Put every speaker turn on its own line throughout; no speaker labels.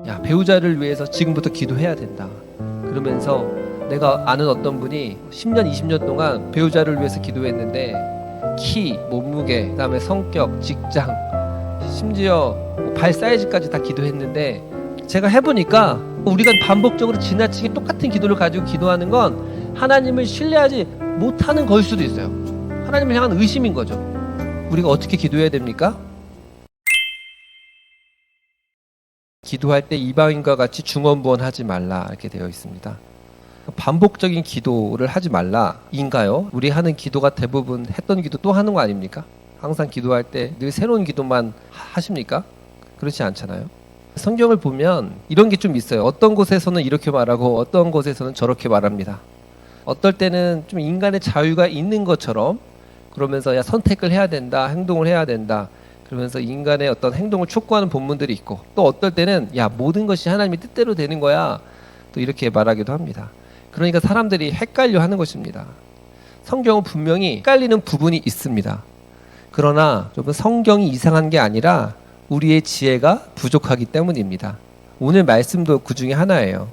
야, 배우자를 위해서 지금부터 기도해야 된다. 그러면서 내가 아는 어떤 분이 10년, 20년 동안 배우자를 위해서 기도했는데 키, 몸무게, 그다음에 성격, 직장, 심지어 발 사이즈까지 다 기도했는데 제가 해보니까 우리가 반복적으로 지나치게 똑같은 기도를 가지고 기도하는 건 하나님을 신뢰하지 못하는 걸 수도 있어요. 하나님을 향한 의심인 거죠. 우리가 어떻게 기도해야 됩니까? 기도할 때 이방인과 같이 중언부언하지 말라 이렇게 되어 있습니다. 반복적인 기도를 하지 말라인가요? 우리 하는 기도가 대부분 했던 기도 또 하는 거 아닙니까? 항상 기도할 때 늘 새로운 기도만 하십니까? 그렇지 않잖아요. 성경을 보면 이런 게 좀 있어요. 어떤 곳에서는 이렇게 말하고 어떤 곳에서는 저렇게 말합니다. 어떨 때는 좀 인간의 자유가 있는 것처럼 그러면서 야, 선택을 해야 된다, 행동을 해야 된다, 그러면서 인간의 어떤 행동을 촉구하는 본문들이 있고, 또 어떨 때는 야, 모든 것이 하나님의 뜻대로 되는 거야, 또 이렇게 말하기도 합니다. 그러니까 사람들이 헷갈려 하는 것입니다. 성경은 분명히 헷갈리는 부분이 있습니다. 그러나 여러분, 성경이 이상한 게 아니라 우리의 지혜가 부족하기 때문입니다. 오늘 말씀도 그 중에 하나예요.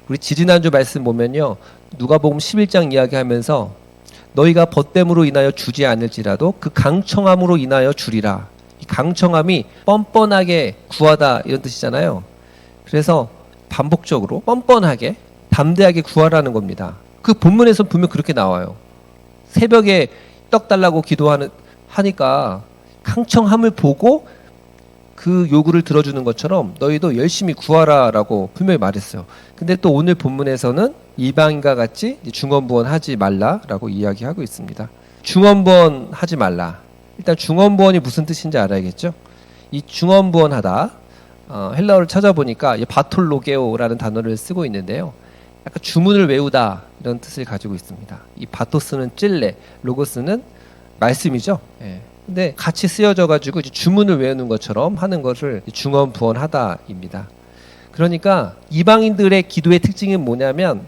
우리 지지난주 말씀 보면요, 누가복음 11장 이야기하면서 너희가 벗됨으로 인하여 주지 않을지라도 그 강청함으로 인하여 주리라. 이 강청함이 뻔뻔하게 구하다 이런 뜻이잖아요. 그래서 반복적으로 뻔뻔하게 담대하게 구하라는 겁니다. 그 본문에서 분명 그렇게 나와요. 새벽에 떡 달라고 하니까 강청함을 보고 그 요구를 들어주는 것처럼 너희도 열심히 구하라라고 분명히 말했어요. 근데 또 오늘 본문에서는 이방인과 같이 중언부언하지 말라라고 이야기하고 있습니다. 중언부언하지 말라. 일단 중언부언이 무슨 뜻인지 알아야겠죠? 이 중언부언하다, 헬라어를 찾아보니까 바톨로게오라는 단어를 쓰고 있는데요. 약간 주문을 외우다 이런 뜻을 가지고 있습니다. 이 바토스는 찔레, 로고스는 말씀이죠. 예. 근데 같이 쓰여져 가지고 주문을 외우는 것처럼 하는 것을 중언부언하다입니다. 그러니까 이방인들의 기도의 특징은 뭐냐면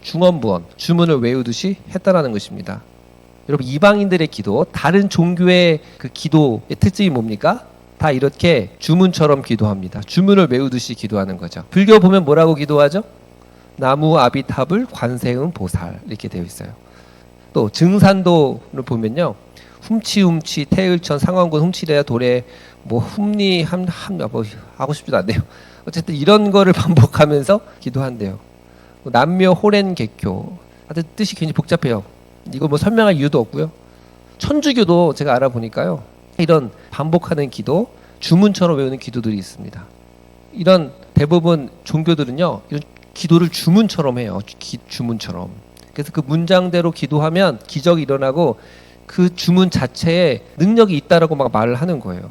중언부언, 주문을 외우듯이 했다라는 것입니다. 여러분, 이방인들의 기도, 다른 종교의 그 기도의 특징이 뭡니까? 다 이렇게 주문처럼 기도합니다. 주문을 외우듯이 기도하는 거죠. 불교 보면 뭐라고 기도하죠? 나무 아비타불 관세음 보살 이렇게 되어 있어요. 또 증산도를 보면요, 훔치 태을천 상원군 훔치래야 도래 뭐 훔리 뭐 하고 싶지도 않네요. 어쨌든 이런 거를 반복하면서 기도한대요. 남묘 호렌 개교, 하여튼 뜻이 굉장히 복잡해요. 이거 뭐 설명할 이유도 없고요. 천주교도 제가 알아보니까요, 이런 반복하는 기도, 주문처럼 외우는 기도들이 있습니다. 이런 대부분 종교들은요, 이런 기도를 주문처럼 해요. 주문처럼. 그래서 그 문장대로 기도하면 기적이 일어나고 그 주문 자체에 능력이 있다라고 막 말을 하는 거예요.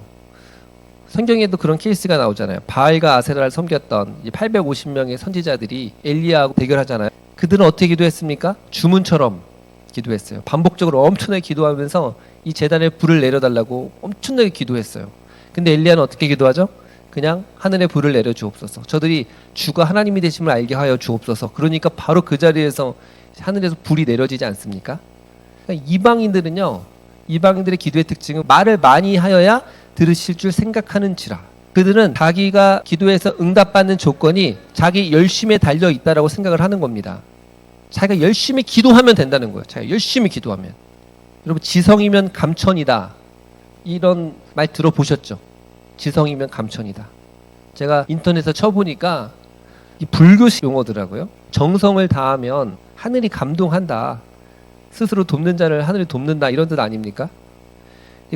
성경에도 그런 케이스가 나오잖아요. 바알과 아세라를 섬겼던 850명의 선지자들이 엘리야하고 대결하잖아요. 그들은 어떻게 기도했습니까? 주문처럼 기도했어요. 반복적으로 엄청나게 기도하면서 이 제단에 불을 내려달라고 엄청나게 기도했어요. 근데 엘리야는 어떻게 기도하죠? 그냥 하늘에 불을 내려 주옵소서. 저들이 주가 하나님이 되심을 알게 하여 주옵소서. 그러니까 바로 그 자리에서 하늘에서 불이 내려지지 않습니까? 그러니까 이방인들은요, 이방인들의 기도의 특징은 말을 많이 하여야 들으실 줄 생각하는지라. 그들은 자기가 기도해서 응답받는 조건이 자기 열심에 달려 있다라고 생각을 하는 겁니다. 자기가 열심히 기도하면 된다는 거예요. 자기가 열심히 기도하면. 여러분, 지성이면 감천이다, 이런 말 들어보셨죠? 지성이면 감천이다. 제가 인터넷에서 쳐보니까 이 불교식 용어더라고요. 정성을 다하면 하늘이 감동한다, 스스로 돕는 자를 하늘이 돕는다, 이런 뜻 아닙니까?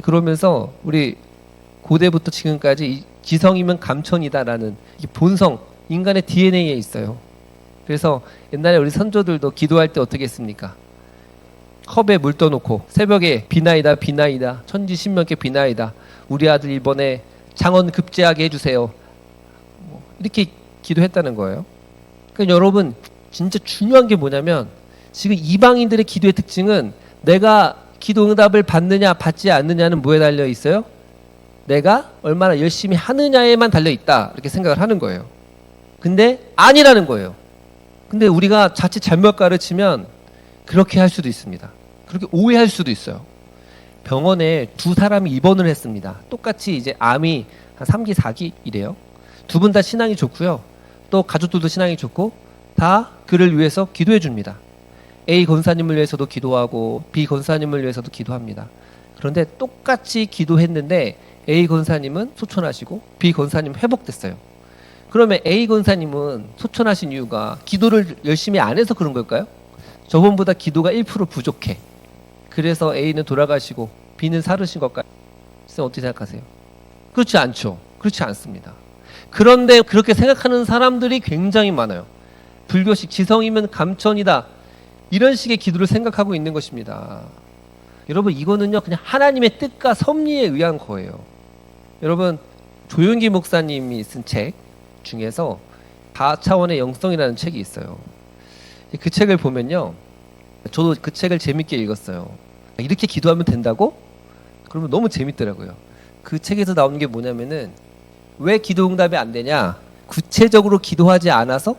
그러면서 우리 고대부터 지금까지 이 지성이면 감천이다라는 이 본성, 인간의 DNA에 있어요. 그래서 옛날에 우리 선조들도 기도할 때 어떻게 했습니까? 컵에 물 떠놓고 새벽에 비나이다 비나이다 천지신명께 비나이다, 우리 아들 이번에 장원 급제하게 해주세요, 이렇게 기도했다는 거예요. 그러니까 여러분, 진짜 중요한 게 뭐냐면 지금 이방인들의 기도의 특징은 내가 기도 응답을 받느냐 받지 않느냐는 뭐에 달려 있어요? 내가 얼마나 열심히 하느냐에만 달려 있다, 이렇게 생각을 하는 거예요. 근데 아니라는 거예요. 근데 우리가 자칫 잘못 가르치면 그렇게 할 수도 있습니다. 그렇게 오해할 수도 있어요. 병원에 두 사람이 입원을 했습니다. 똑같이 이제 암이 한 3기, 4기 이래요. 두 분 다 신앙이 좋고요. 또 가족들도 신앙이 좋고 다 그를 위해서 기도해 줍니다. A 권사님을 위해서도 기도하고 B 권사님을 위해서도 기도합니다. 그런데 똑같이 기도했는데 A 권사님은 소천하시고 B 권사님 회복됐어요. 그러면 A 권사님은 소천하신 이유가 기도를 열심히 안 해서 그런 걸까요? 저번보다 기도가 1% 부족해. 그래서 A는 돌아가시고 B는 살으신 걸까요? 선생님 어떻게 생각하세요? 그렇지 않죠. 그렇지 않습니다. 그런데 그렇게 생각하는 사람들이 굉장히 많아요. 불교식 지성이면 감천이다. 이런 식의 기도를 생각하고 있는 것입니다. 여러분 이거는요 그냥 하나님의 뜻과 섭리에 의한 거예요. 여러분 조윤기 목사님이 쓴 책 중에서 4차원의 영성이라는 책이 있어요. 그 책을 보면요 저도 그 책을 재밌게 읽었어요. 이렇게 기도하면 된다고? 그러면 너무 재밌더라고요. 그 책에서 나오는 게 뭐냐면은 왜 기도 응답이 안 되냐? 구체적으로 기도하지 않아서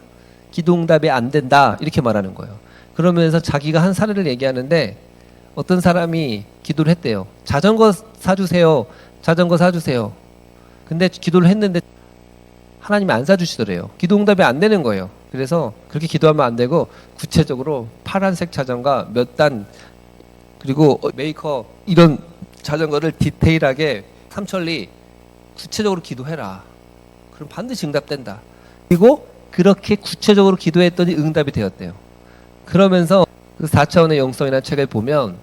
기도 응답이 안 된다 이렇게 말하는 거예요. 그러면서 자기가 한 사례를 얘기하는데 어떤 사람이 기도를 했대요. 자전거 사주세요. 자전거 사주세요. 근데 기도를 했는데 하나님이 안 사주시더래요. 기도 응답이 안 되는 거예요. 그래서 그렇게 기도하면 안 되고 구체적으로 파란색 자전거 몇 단 그리고 메이커 이런 자전거를 디테일하게 삼천리 구체적으로 기도해라. 그럼 반드시 응답된다. 그리고 그렇게 구체적으로 기도했더니 응답이 되었대요. 그러면서 그 4차원의 영성이라는 책을 보면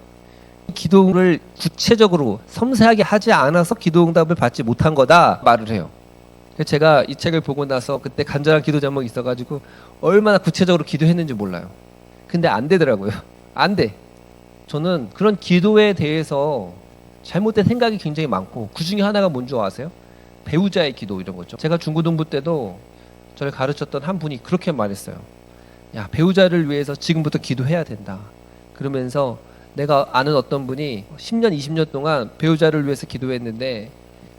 기도를 구체적으로 섬세하게 하지 않아서 기도 응답을 받지 못한 거다 말을 해요. 제가 이 책을 보고 나서 그때 간절한 기도 제목이 있어가지고 얼마나 구체적으로 기도했는지 몰라요. 근데 안 되더라고요. 안 돼. 저는 그런 기도에 대해서 잘못된 생각이 굉장히 많고 그 중에 하나가 뭔지 아세요? 배우자의 기도 이런 거죠. 제가 중고등부 때도 저를 가르쳤던 한 분이 그렇게 말했어요. 야, 배우자를 위해서 지금부터 기도해야 된다. 그러면서 내가 아는 어떤 분이 10년, 20년 동안 배우자를 위해서 기도했는데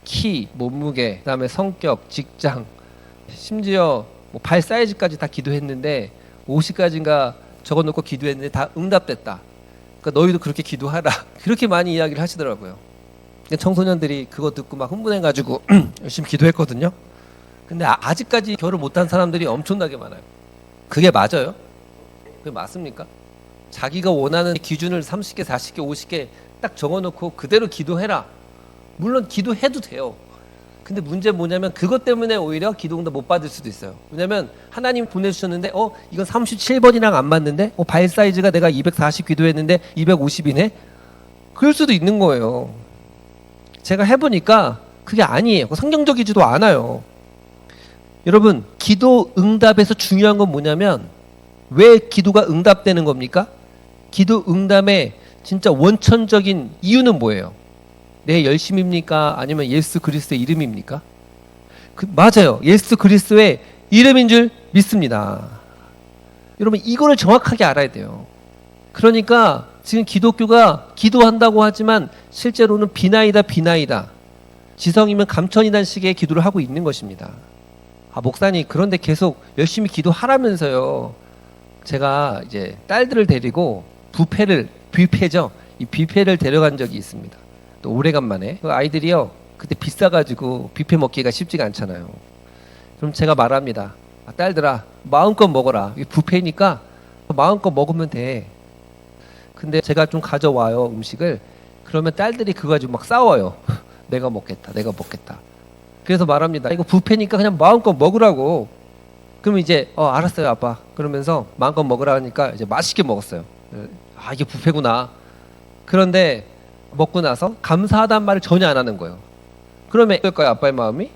키, 몸무게, 그다음에 성격, 직장, 심지어 뭐 발 사이즈까지 다 기도했는데 50가지인가 적어놓고 기도했는데 다 응답됐다. 그러니까 너희도 그렇게 기도하라. 그렇게 많이 이야기를 하시더라고요. 청소년들이 그거 듣고 막 흥분해가지고 열심히 기도했거든요. 근데 아직까지 결혼 못한 사람들이 엄청나게 많아요. 그게 맞아요? 그게 맞습니까? 자기가 원하는 기준을 30개, 40개, 50개 딱 적어놓고 그대로 기도해라. 물론 기도해도 돼요. 근데 문제는 뭐냐면 그것 때문에 오히려 기도응답 못 받을 수도 있어요. 왜냐면 하나님 보내주셨는데 이건 37번이랑 안 맞는데 발 사이즈가 내가 240 기도했는데 250이네? 그럴 수도 있는 거예요. 제가 해보니까 그게 아니에요. 성경적이지도 않아요. 여러분 기도 응답에서 중요한 건 뭐냐면 왜 기도가 응답되는 겁니까? 기도 응답의 진짜 원천적인 이유는 뭐예요? 내 열심입니까? 아니면 예수 그리스도의 이름입니까? 맞아요. 예수 그리스도의 이름인 줄 믿습니다. 여러분 이거를 정확하게 알아야 돼요. 그러니까 지금 기독교가 기도한다고 하지만 실제로는 비나이다 지성이면 감천이라는 식의 기도를 하고 있는 것입니다. 목사님 그런데 계속 열심히 기도하라면서요. 제가 이제 딸들을 데리고 뷔페죠. 이 뷔페를 데려간 적이 있습니다. 또 오래간만에 그 아이들이요 그때 비싸가지고 뷔페 먹기가 쉽지가 않잖아요. 그럼 제가 말합니다. 딸들아 마음껏 먹어라. 이게 뷔페니까 마음껏 먹으면 돼. 근데 제가 좀 가져와요 음식을. 그러면 딸들이 그거 가지고 막 싸워요. 내가 먹겠다. 그래서 말합니다. 이거 뷔페니까 그냥 마음껏 먹으라고. 그러면 이제 알았어요 아빠. 그러면서 마음껏 먹으라 하니까 이제 맛있게 먹었어요. 이게 뷔페구나. 그런데 먹고 나서 감사하다는 말을 전혀 안 하는 거예요. 그러면 어떨까요 아빠의 마음이?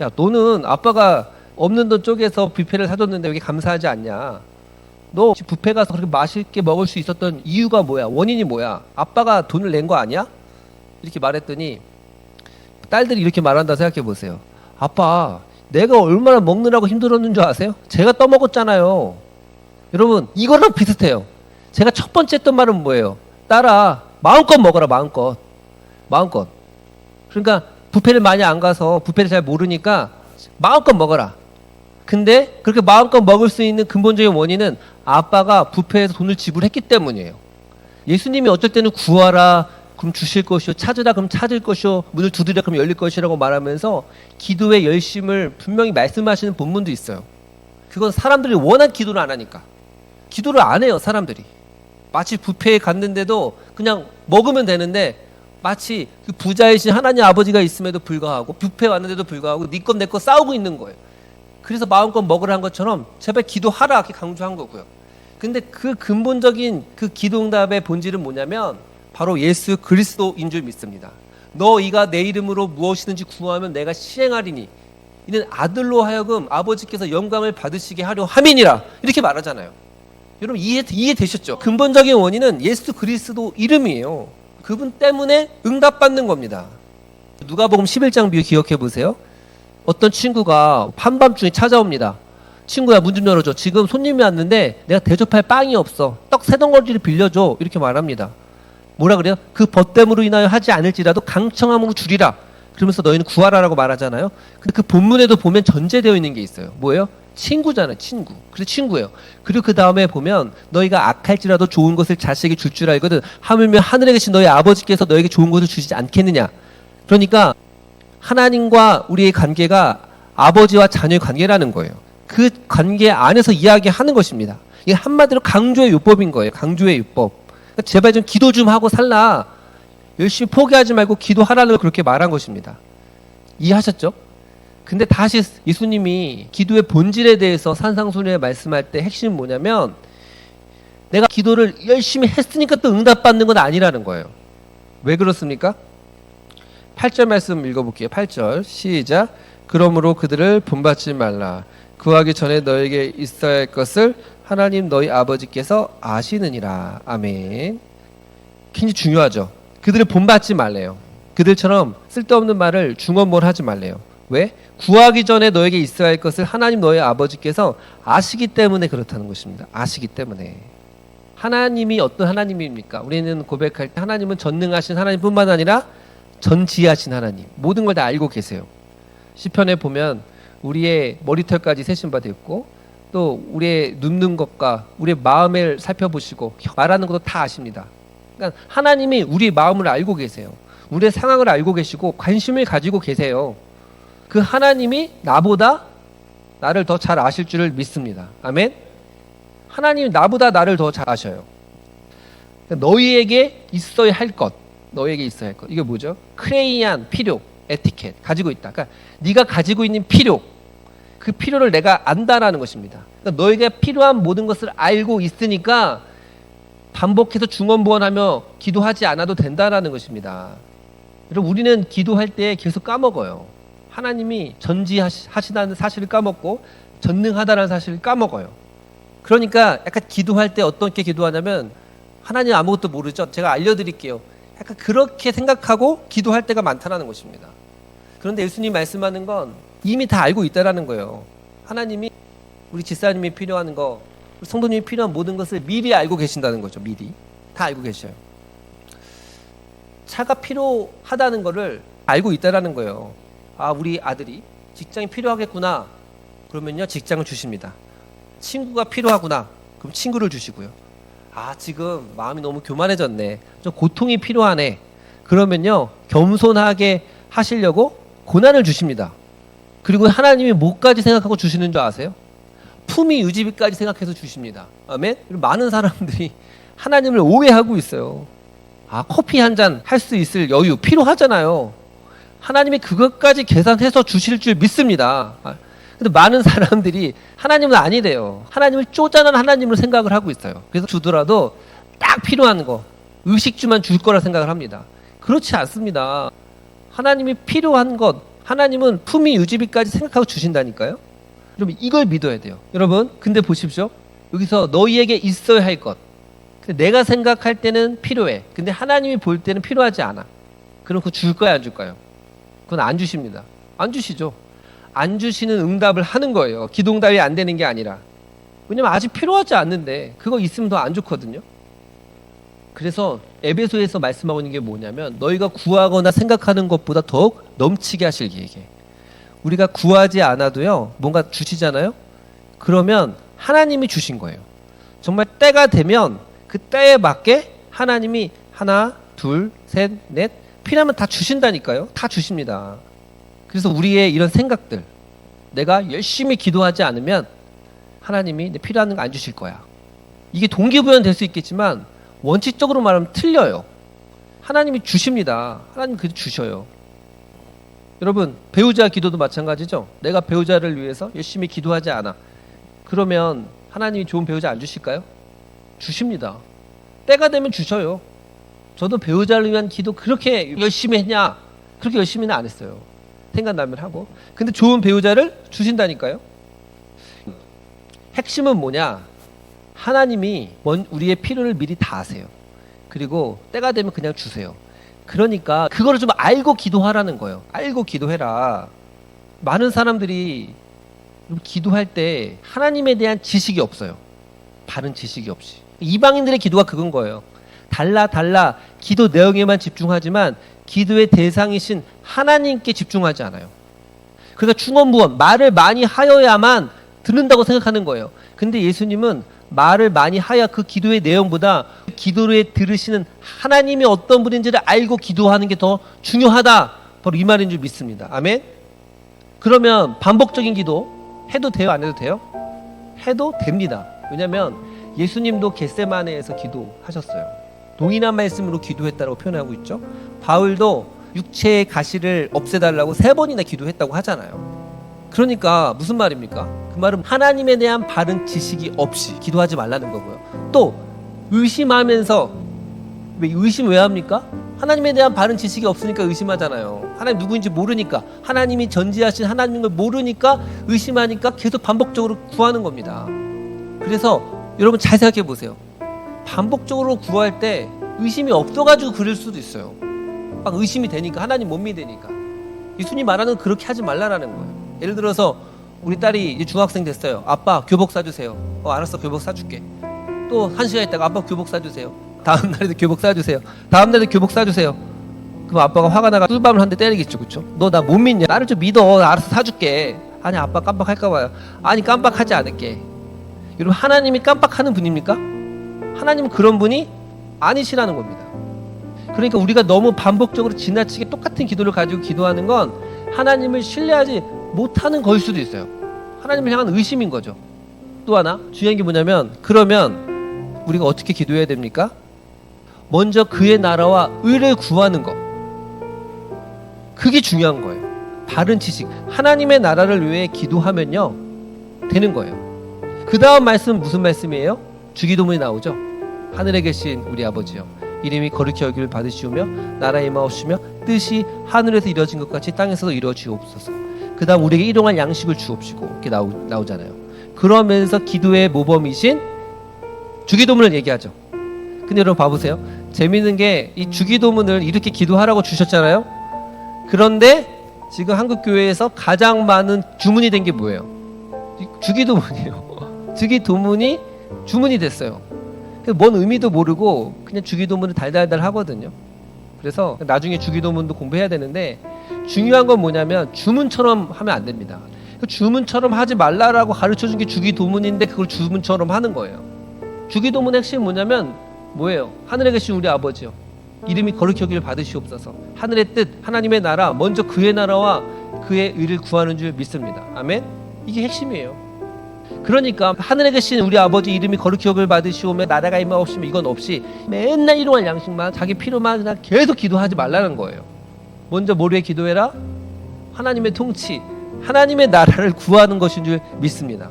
야 너는 아빠가 없는 돈 쪼개서 뷔페를 사줬는데 왜 이렇게 감사하지 않냐? 너 뷔페 가서 그렇게 맛있게 먹을 수 있었던 이유가 뭐야? 원인이 뭐야? 아빠가 돈을 낸 거 아니야? 이렇게 말했더니 딸들이 이렇게 말한다 생각해 보세요. 아빠 내가 얼마나 먹느라고 힘들었는 줄 아세요? 제가 떠먹었잖아요. 여러분 이거랑 비슷해요. 제가 첫 번째 했던 말은 뭐예요? 딸아 마음껏 먹어라. 마음껏. 그러니까 뷔페를 많이 안 가서 뷔페를 잘 모르니까 마음껏 먹어라. 근데 그렇게 마음껏 먹을 수 있는 근본적인 원인은 아빠가 뷔페에서 돈을 지불했기 때문이에요. 예수님이 어쩔 때는 구하라 그럼 주실 것이요, 찾으라 그럼 찾을 것이요, 문을 두드리라 그럼 열릴 것이라고 말하면서 기도의 열심을 분명히 말씀하시는 본문도 있어요. 그건 사람들이 워낙 기도를 안 하니까. 기도를 안 해요, 사람들이. 마치 뷔페에 갔는데도 그냥 먹으면 되는데, 마치 그 부자이신 하나님 아버지가 있음에도 불구하고, 뷔페에 왔는데도 불구하고 네 것 내 것 싸우고 있는 거예요. 그래서 마음껏 먹으라는 것처럼 제발 기도하라 이렇게 강조한 거고요. 근데 그 근본적인 그 기도응답의 본질은 뭐냐면 바로 예수 그리스도인 줄 믿습니다. 너희가 내 이름으로 무엇이든지 구하면 내가 시행하리니 이는 아들로 하여금 아버지께서 영광을 받으시게 하려 함이니라 이렇게 말하잖아요. 여러분 이해되셨죠? 근본적인 원인은 예수 그리스도 이름이에요. 그분 때문에 응답받는 겁니다. 누가복음 11장 비유 기억해 보세요. 어떤 친구가 한밤중에 찾아옵니다. 친구야, 문 좀 열어줘. 지금 손님이 왔는데 내가 대접할 빵이 없어. 떡 3덩어리를 빌려줘. 이렇게 말합니다. 뭐라 그래요? 그 벗됨으로 인하여 하지 않을지라도 강청함으로 주리라. 그러면서 너희는 구하라라고 말하잖아요. 근데 그 본문에도 보면 전제되어 있는 게 있어요. 뭐예요? 친구잖아요. 친구. 그래서 친구예요. 그리고 그 다음에 보면 너희가 악할지라도 좋은 것을 자식에게 줄 줄 알거든. 하물며 하늘에 계신 너희 아버지께서 너에게 좋은 것을 주시지 않겠느냐. 그러니까 하나님과 우리의 관계가 아버지와 자녀의 관계라는 거예요. 그 관계 안에서 이야기하는 것입니다. 이게 한마디로 강조의 율법인 거예요. 강조의 율법. 그러니까 제발 좀 기도 좀 하고 살라. 열심히 포기하지 말고 기도하라는 걸 그렇게 말한 것입니다. 이해하셨죠? 근데 다시 예수님이 기도의 본질에 대해서 산상수훈에 말씀할 때 핵심은 뭐냐면 내가 기도를 열심히 했으니까 또 응답받는 건 아니라는 거예요. 왜 그렇습니까? 8절 말씀 읽어볼게요. 8절 시작. 그러므로 그들을 본받지 말라. 구하기 전에 너에게 있어야 할 것을 하나님 너희 아버지께서 아시느니라. 아멘. 굉장히 중요하죠. 그들을 본받지 말래요. 그들처럼 쓸데없는 말을 중언부언하지 말래요. 왜? 구하기 전에 너에게 있어야 할 것을 하나님 너희 아버지께서 아시기 때문에 그렇다는 것입니다. 아시기 때문에. 하나님이 어떤 하나님입니까? 우리는 고백할 때 하나님은 전능하신 하나님뿐만 아니라 전지하신 하나님. 모든 걸 다 알고 계세요. 시편에 보면 우리의 머리털까지 세신 바 되었고 또 우리의 눕는 것과 우리의 마음을 살펴보시고 말하는 것도 다 아십니다. 그러니까 하나님이 우리의 마음을 알고 계세요. 우리의 상황을 알고 계시고 관심을 가지고 계세요. 그 하나님이 나보다 나를 더 잘 아실 줄을 믿습니다. 아멘. 하나님이 나보다 나를 더 잘 아셔요. 너희에게 있어야 할 것, 너희에게 있어야 할 것. 이게 뭐죠? 크레이안 필요, 에티켓 가지고 있다. 그러니까 네가 가지고 있는 필요, 그 필요를 내가 안다라는 것입니다. 그러니까 너에게 필요한 모든 것을 알고 있으니까 반복해서 중언부언하며 기도하지 않아도 된다라는 것입니다. 여러분 우리는 기도할 때 계속 까먹어요. 하나님이 전지하시다는 사실을 까먹고 전능하다는 사실을 까먹어요. 그러니까 약간 기도할 때 어떻게 기도하냐면 하나님 아무것도 모르죠? 제가 알려드릴게요. 약간 그렇게 생각하고 기도할 때가 많다는 것입니다. 그런데 예수님 말씀하는 건 이미 다 알고 있다라는 거예요. 하나님이 우리 집사님이 필요한 거, 우리 성도님이 필요한 모든 것을 미리 알고 계신다는 거죠. 미리 다 알고 계셔요. 차가 필요하다는 거를 알고 있다라는 거예요. 아, 우리 아들이 직장이 필요하겠구나. 그러면요 직장을 주십니다. 친구가 필요하구나. 그럼 친구를 주시고요. 아, 지금 마음이 너무 교만해졌네. 좀 고통이 필요하네. 그러면요 겸손하게 하시려고 고난을 주십니다. 그리고 하나님이 뭐까지 생각하고 주시는 줄 아세요? 품위 유지비까지 생각해서 주십니다. 아멘? 많은 사람들이 하나님을 오해하고 있어요. 아, 커피 한 잔 할 수 있을 여유 필요하잖아요. 하나님이 그것까지 계산해서 주실 줄 믿습니다. 근데 많은 사람들이 하나님은 아니래요. 하나님을 쪼잔한 하나님으로 생각을 하고 있어요. 그래서 주더라도 딱 필요한 거, 의식주만 줄 거라 생각을 합니다. 그렇지 않습니다. 하나님이 필요한 것, 하나님은 품위 유지비까지 생각하고 주신다니까요. 여러분 이걸 믿어야 돼요. 여러분 근데 보십시오. 여기서 너희에게 있어야 할 것. 근데 내가 생각할 때는 필요해. 근데 하나님이 볼 때는 필요하지 않아. 그럼 그거 줄 거야 안 줄까요? 그건 안 주십니다. 안 주시죠. 안 주시는 응답을 하는 거예요. 기도응답이 안 되는 게 아니라. 왜냐면 아직 필요하지 않는데 그거 있으면 더 안 좋거든요. 그래서 에베소에서 말씀하고 있는 게 뭐냐면 너희가 구하거나 생각하는 것보다 더욱 넘치게 하실 계획에. 우리가 구하지 않아도요 뭔가 주시잖아요. 그러면 하나님이 주신 거예요. 정말 때가 되면 그 때에 맞게 하나님이 하나, 둘, 셋, 넷. 필요하면 다 주신다니까요. 다 주십니다. 그래서 우리의 이런 생각들, 내가 열심히 기도하지 않으면 하나님이 내 필요한 거 안 주실 거야. 이게 동기부여는 될 수 있겠지만 원칙적으로 말하면 틀려요. 하나님이 주십니다. 하나님 그래도 주셔요. 여러분, 배우자 기도도 마찬가지죠. 내가 배우자를 위해서 열심히 기도하지 않아. 그러면 하나님이 좋은 배우자 안 주실까요? 주십니다. 때가 되면 주셔요. 저도 배우자를 위한 기도 그렇게 열심히 했냐? 그렇게 열심히는 안 했어요. 생각나면 하고. 근데 좋은 배우자를 주신다니까요. 핵심은 뭐냐? 하나님이 우리의 필요를 미리 다 아세요. 그리고 때가 되면 그냥 주세요. 그러니까 그거를 좀 알고 기도하라는 거예요. 알고 기도해라. 많은 사람들이 기도할 때 하나님에 대한 지식이 없어요. 바른 지식이 없이. 이방인들의 기도가 그건 거예요. 달라 기도 내용에만 집중하지만 기도의 대상이신 하나님께 집중하지 않아요. 그래서 중언부언, 말을 많이 하여야만 듣는다고 생각하는 거예요. 근데 예수님은 말을 많이 하여 그 기도의 내용보다 기도를 들으시는 하나님이 어떤 분인지를 알고 기도하는 게 더 중요하다. 바로 이 말인 줄 믿습니다. 아멘. 그러면 반복적인 기도 해도 돼요? 안 해도 돼요? 해도 됩니다. 왜냐하면 예수님도 겟세마네에서 기도하셨어요. 동일한 말씀으로 기도했다고 표현하고 있죠. 바울도 육체의 가시를 없애달라고 3번이나 기도했다고 하잖아요. 그러니까 무슨 말입니까? 그 말은 하나님에 대한 바른 지식이 없이 기도하지 말라는 거고요. 또 의심하면서, 의심 왜 합니까? 하나님에 대한 바른 지식이 없으니까 의심하잖아요. 하나님 누구인지 모르니까, 하나님이 전지하신 하나님인 걸 모르니까 의심하니까 계속 반복적으로 구하는 겁니다. 그래서 여러분 잘 생각해 보세요. 반복적으로 구할 때 의심이 없어가지고 그럴 수도 있어요. 막 의심이 되니까, 하나님 못 믿으니까. 예수님 말하는 건 그렇게 하지 말라라는 거예요. 예를 들어서 우리 딸이 이제 중학생 됐어요. 아빠 교복 사주세요. 알았어, 교복 사줄게. 또 1시간 있다가 아빠 교복 사주세요. 다음 날에도 교복 사주세요. 다음 날에도 교복 사주세요. 그럼 아빠가 화가 나가 꿀밤을 한 대 때리겠죠. 그쵸? 너 나 못 믿냐? 나를 좀 믿어. 알아서 사줄게. 아니, 아빠 깜빡할까 봐요. 아니, 깜빡하지 않을게. 여러분, 하나님이 깜빡하는 분입니까? 하나님은 그런 분이 아니시라는 겁니다. 그러니까 우리가 너무 반복적으로 지나치게 똑같은 기도를 가지고 기도하는 건 하나님을 신뢰하지 못하는 걸 수도 있어요. 하나님을 향한 의심인 거죠. 또 하나 중요한 게 뭐냐면, 그러면 우리가 어떻게 기도해야 됩니까? 먼저 그의 나라와 의를 구하는 거, 그게 중요한 거예요. 바른 지식, 하나님의 나라를 위해 기도하면요 되는 거예요. 그 다음 말씀 무슨 말씀이에요? 주기도문이 나오죠. 하늘에 계신 우리 아버지요, 이름이 거룩히 여김을 받으시오며 나라에 임하옵시며 뜻이 하늘에서 이루어진 것 같이 땅에서도 이루어지옵소서. 그 다음 우리에게 일용할 양식을 주옵시고, 이렇게 나오잖아요. 그러면서 기도의 모범이신 주기도문을 얘기하죠. 근데 여러분 봐보세요. 재밌는 게 이 주기도문을 이렇게 기도하라고 주셨잖아요. 그런데 지금 한국교회에서 가장 많은 주문이 된 게 뭐예요? 주기도문이에요. 주기도문이 주문이 됐어요. 뭔 의미도 모르고 그냥 주기도문을 달달달 하거든요. 그래서 나중에 주기도문도 공부해야 되는데, 중요한 건 뭐냐면 주문처럼 하면 안 됩니다. 주문처럼 하지 말라라고 가르쳐준 게 주기도문인데 그걸 주문처럼 하는 거예요. 주기도문의 핵심이 뭐냐면 뭐예요? 하늘에 계신 우리 아버지요, 이름이 거룩히 여김을 받으시옵소서. 하늘의 뜻, 하나님의 나라, 먼저 그의 나라와 그의 의를 구하는 줄 믿습니다. 아멘? 이게 핵심이에요. 그러니까 하늘에 계신 우리 아버지 이름이 거룩히 여김을 받으시오며 나라가 임하옵시며 이건 없이 맨날 일용할 양식만, 자기 필요만 그냥 계속 기도하지 말라는 거예요. 먼저 뭘 위해 기도해라? 하나님의 통치, 하나님의 나라를 구하는 것인 줄 믿습니다.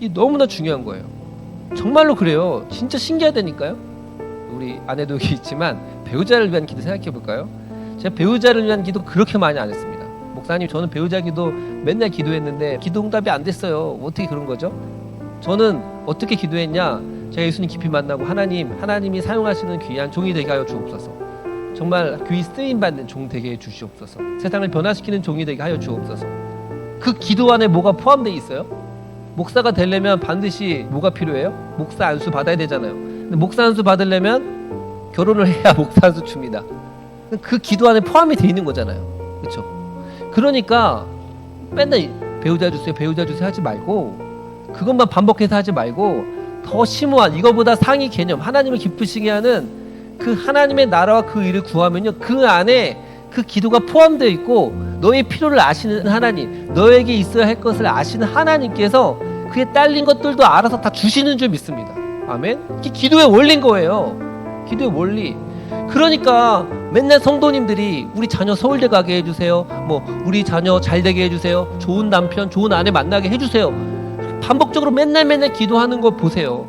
이 너무나 중요한 거예요. 정말로 그래요. 진짜 신기하다니까요. 우리 아내도 여기 있지만 배우자를 위한 기도 생각해 볼까요? 제가 배우자를 위한 기도 그렇게 많이 안 했습니다. 목사님, 저는 배우자 기도 맨날 기도했는데 기도 응답이 안 됐어요. 어떻게 그런 거죠? 저는 어떻게 기도했냐? 제가 예수님 깊이 만나고 하나님이 사용하시는 귀한 종이 되게 하여 주옵소서. 정말 귀 쓰임 받는 종 되게 해 주시옵소서. 세상을 변화시키는 종이 되게 하여 주옵소서. 그 기도 안에 뭐가 포함되어 있어요? 목사가 되려면 반드시 뭐가 필요해요? 목사 안수 받아야 되잖아요. 근데 목사 안수 받으려면 결혼을 해야 목사 안수 줍니다. 그 기도 안에 포함이 되어 있는 거잖아요. 그렇죠? 그러니까 맨날 배우자 주세요 하지 말고, 그것만 반복해서 하지 말고 더 심오한, 이거보다 상위 개념, 하나님을 기쁘시게 하는 그 하나님의 나라와 그 일을 구하면요, 그 안에 그 기도가 포함되어 있고 너의 필요를 아시는 하나님, 너에게 있어야 할 것을 아시는 하나님께서 그에 딸린 것들도 알아서 다 주시는 줄 믿습니다. 아멘. 이게 기도의 원리인 거예요. 기도의 원리. 그러니까 맨날 성도님들이 우리 자녀 서울대 가게 해주세요, 뭐 우리 자녀 잘 되게 해주세요, 좋은 남편 좋은 아내 만나게 해주세요, 반복적으로 맨날 기도하는 거 보세요.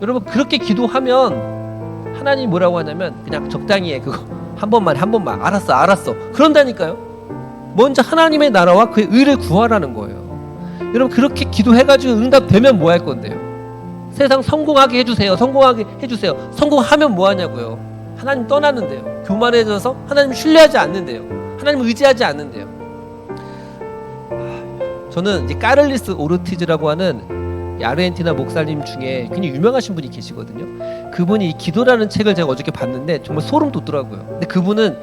여러분, 그렇게 기도하면 하나님이 뭐라고 하냐면 그냥 적당히 해, 그거 한 번만 알았어 그런다니까요. 먼저 하나님의 나라와 그의 의를 구하라는 거예요. 여러분, 그렇게 기도해가지고 응답되면 뭐 할 건데요? 세상 성공하게 해주세요, 성공하면 뭐 하냐고요? 하나님 떠나는데요. 교만해져서 하나님 신뢰하지 않는데요. 하나님 의지하지 않는데요. 저는 이제 까를리스 오르티즈라고 하는 아르헨티나 목사님 중에 굉장히 유명하신 분이 계시거든요. 그분이 이 기도라는 책을 제가 어저께 봤는데 정말 소름 돋더라고요. 근데 그분은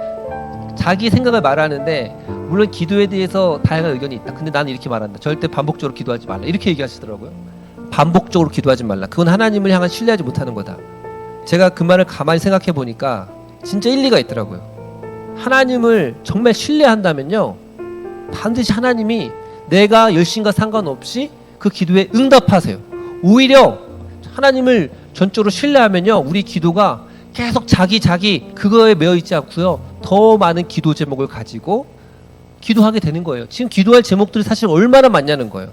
자기 생각을 말하는데, 물론 기도에 대해서 다양한 의견이 있다. 근데 나는 이렇게 말한다. 절대 반복적으로 기도하지 말라. 이렇게 얘기하시더라고요. 반복적으로 기도하지 말라. 그건 하나님을 향한 신뢰하지 못하는 거다. 제가 그 말을 가만히 생각해 보니까 진짜 일리가 있더라고요. 하나님을 정말 신뢰한다면요, 반드시 하나님이 내가 열심과 상관없이 그 기도에 응답하세요. 오히려 하나님을 전적으로 신뢰하면요, 우리 기도가 계속 자기 그거에 매여 있지 않고요, 더 많은 기도 제목을 가지고 기도하게 되는 거예요. 지금 기도할 제목들이 사실 얼마나 많냐는 거예요.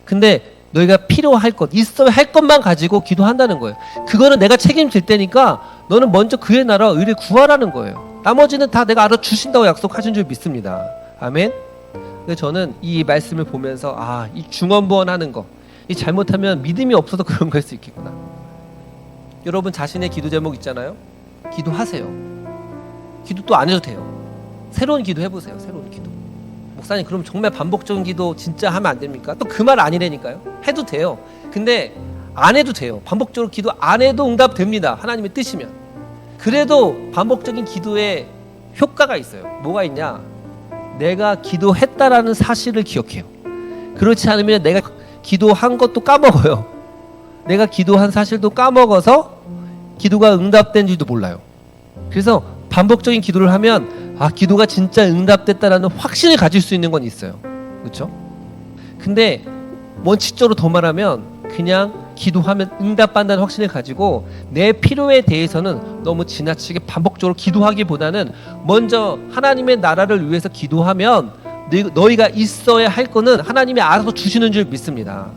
근데 너희가 필요할 것, 있어야 할 것만 가지고 기도한다는 거예요. 그거는 내가 책임질 테니까 너는 먼저 그의 나라와 의를 구하라는 거예요. 나머지는 다 내가 알아주신다고 약속하신 줄 믿습니다. 아멘. 근데 저는 이 말씀을 보면서 이 중언부언하는 거, 이 잘못하면 믿음이 없어서 그런 걸 수 있겠구나. 여러분, 자신의 기도 제목 있잖아요. 기도하세요. 기도 또 안 해도 돼요. 새로운 기도 해보세요. 새로운 기도. 목사님, 그럼 정말 반복적인 기도 진짜 하면 안 됩니까? 또 그 말 아니라니까요. 해도 돼요. 근데 안 해도 돼요. 반복적으로 기도 안 해도 응답됩니다. 하나님의 뜻이면. 그래도 반복적인 기도에 효과가 있어요. 뭐가 있냐? 내가 기도했다라는 사실을 기억해요. 그렇지 않으면 내가 기도한 것도 까먹어요. 내가 기도한 사실도 까먹어서 기도가 응답된 줄도 몰라요. 그래서 반복적인 기도를 하면 기도가 진짜 응답됐다라는 확신을 가질 수 있는 건 있어요. 그렇죠? 근데 원칙적으로 더 말하면 그냥 기도하면 응답받는다는 확신을 가지고 내 필요에 대해서는 너무 지나치게 반복적으로 기도하기보다는 먼저 하나님의 나라를 위해서 기도하면 너희가 있어야 할 거는 하나님이 알아서 주시는 줄 믿습니다.